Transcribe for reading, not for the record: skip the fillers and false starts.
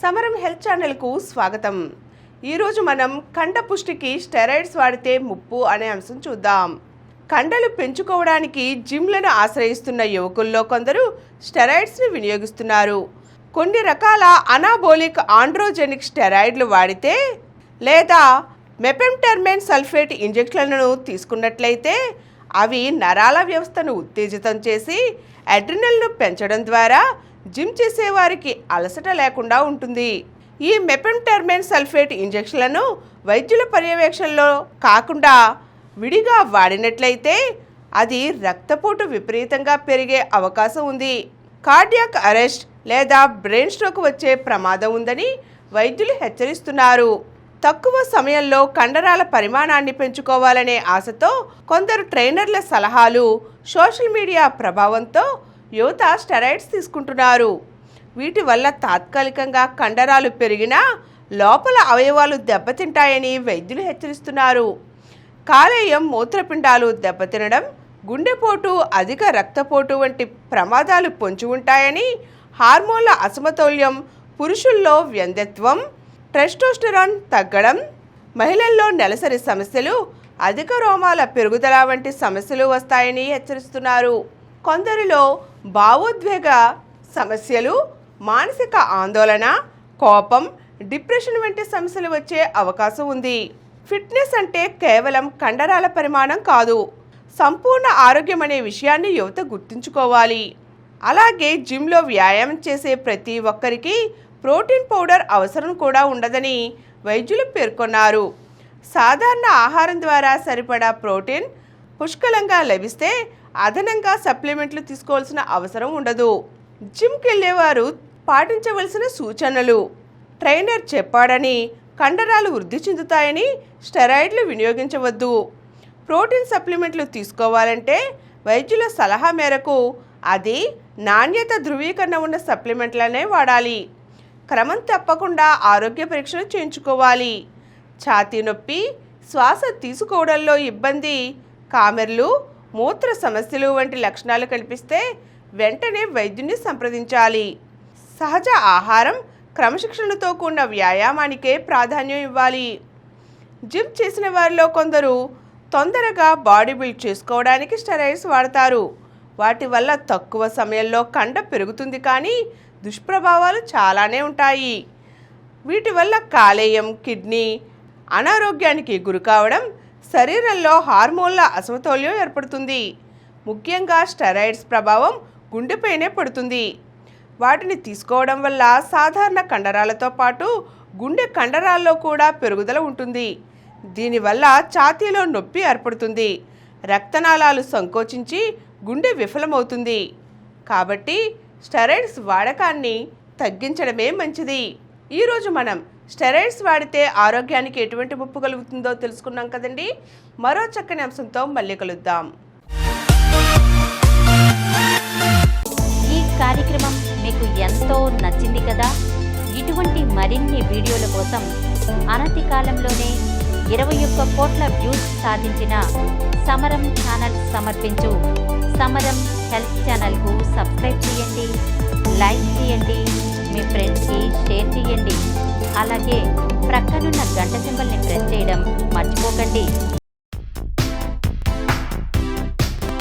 సమరం హెల్త్ ఛానల్కు స్వాగతం. ఈరోజు మనం కండ పుష్టికి స్టెరాయిడ్స్ వాడితే ముప్పు అనే అంశం చూద్దాం. కండలు పెంచుకోవడానికి జిమ్లను ఆశ్రయిస్తున్న యువకుల్లో కొందరు స్టెరాయిడ్స్ని వినియోగిస్తున్నారు. కొన్ని రకాల అనాబోలిక్ ఆండ్రోజెనిక్ స్టెరాయిడ్లు వాడితే లేదా మెపెంటర్మెన్ సల్ఫేట్ ఇంజెక్షన్లను తీసుకున్నట్లయితే అవి నరాల వ్యవస్థను ఉత్తేజితం చేసి అడ్రినల్ను పెంచడం ద్వారా జిమ్ చేసేవారికి అలసట లేకుండా ఉంటుంది. ఈ మెపెంటర్మెన్ సల్ఫేట్ ఇంజెక్షన్లను వైద్యుల పర్యవేక్షణలో కాకుండా విడిగా వాడినట్లయితే అది రక్తపోటు విపరీతంగా పెరిగే అవకాశం ఉంది. కార్డియాక్ అరెస్ట్ లేదా బ్రెయిన్ స్ట్రోక్ వచ్చే ప్రమాదం ఉందని వైద్యులు హెచ్చరిస్తున్నారు. తక్కువ సమయంలో కండరాల పరిమాణాన్ని పెంచుకోవాలనే ఆశతో కొందరు ట్రైనర్ల సలహాలు, సోషల్ మీడియా ప్రభావంతో యువత స్టెరాయిడ్స్ తీసుకుంటున్నారు. వీటి వల్ల తాత్కాలికంగా కండరాలు పెరిగినా లోపల అవయవాలు దెబ్బతింటాయని వైద్యులు హెచ్చరిస్తున్నారు. కాలేయం, మూత్రపిండాలు దెబ్బతినడం, గుండెపోటు, అధిక రక్తపోటు వంటి ప్రమాదాలు పొంచి ఉంటాయని, హార్మోన్ల అసమతౌల్యం, పురుషుల్లో వ్యంధ్యత్వం, టెస్టోస్టెరాన్ తగ్గడం, మహిళల్లో నెలసరి సమస్యలు, అధిక రోమాల పెరుగుదల వంటి సమస్యలు వస్తాయని హెచ్చరిస్తున్నారు. కొందరిలో భావోద్వేగ సమస్యలు, మానసిక ఆందోళన, కోపం, డిప్రెషన్ వంటి సమస్యలు వచ్చే అవకాశం ఉంది. ఫిట్నెస్ అంటే కేవలం కండరాల పరిమాణం కాదు, సంపూర్ణ ఆరోగ్యం అనే విషయాన్ని యువత గుర్తుంచుకోవాలి. అలాగే జిమ్లో వ్యాయామం చేసే ప్రతి ఒక్కరికి ప్రోటీన్ పౌడర్ అవసరం కూడా ఉండదని వైద్యులు పేర్కొన్నారు. సాధారణ ఆహారం ద్వారా సరిపడా ప్రోటీన్ పుష్కలంగా లభిస్తే అదనంగా సప్లిమెంట్లు తీసుకోవాల్సిన అవసరం ఉండదు. జిమ్కి వెళ్ళేవారు పాటించవలసిన సూచనలు: ట్రైనర్ చెప్పాడని కండరాలు వృద్ధి చెందుతాయని స్టెరాయిడ్లు వినియోగించవద్దు. ప్రోటీన్ సప్లిమెంట్లు తీసుకోవాలంటే వైద్యుల సలహా మేరకు అది నాణ్యత ధృవీకరణ ఉన్న సప్లిమెంట్లనే వాడాలి. క్రమం తప్పకుండా ఆరోగ్య పరీక్షలు చేయించుకోవాలి. ఛాతీ నొప్పి, శ్వాస తీసుకోవడంలో ఇబ్బంది, కామెర్లు, మూత్ర సమస్యలు వంటి లక్షణాలు కనిపిస్తే వెంటనే వైద్యుని సంప్రదించాలి. సహజ ఆహారం, క్రమశిక్షణతో కూడిన వ్యాయామానికే ప్రాధాన్యం ఇవ్వాలి. జిమ్ చేసిన వారిలో కొందరు తొందరగా బాడీ బిల్డ్ చేసుకోవడానికి స్టెరాయిడ్స్ వాడతారు. వాటి వల్ల తక్కువ సమయంలో కండ పెరుగుతుంది, కానీ దుష్ప్రభావాలు చాలానే ఉంటాయి. వీటి వల్ల కాలేయం, కిడ్నీ అనారోగ్యానికి గురి కావడం, శరీరంలో హార్మోన్ల అసమతౌల్యం ఏర్పడుతుంది. ముఖ్యంగా స్టెరాయిడ్స్ ప్రభావం గుండెపైనే పడుతుంది. వాటిని తీసుకోవడం వల్ల సాధారణ కండరాలతో పాటు గుండె కండరాల్లో కూడా పెరుగుదల ఉంటుంది. దీనివల్ల ఛాతీలో నొప్పి ఏర్పడుతుంది, రక్తనాళాలు సంకోచించి గుండె విఫలమవుతుంది. కాబట్టి స్టెరాయిడ్స్ వాడకాన్ని తగ్గించడమే మంచిది. ఈరోజు మనం స్టెరాయిడ్స్ వాడితే ఆరోగ్యానికి ఎటువంటి ముప్పు కలుగుతుందో తెలుసుకున్నాం కదండి. మరో చక్కని అంశంతో మళ్ళీ కలుద్దాం. ఈ కార్యక్రమం మీకు ఎంతో నచ్చింది కదా. ఇటువంటి మరిన్ని వీడియోల కోసం అనతి కాలంలోనే 21 కోట్ల వ్యూస్ సాధించిన సమరం ఛానల్ సమర్పించు సమరం హెల్త్ ఛానల్కు సబ్స్క్రైబ్ చేయండి, లైక్ చేయండి, మీ ఫ్రెండ్స్కి షేర్ చేయండి. అలాగే ప్రక్కనున్న గంట సింబల్ని ప్రెస్ చేయడం మర్చిపోకండి.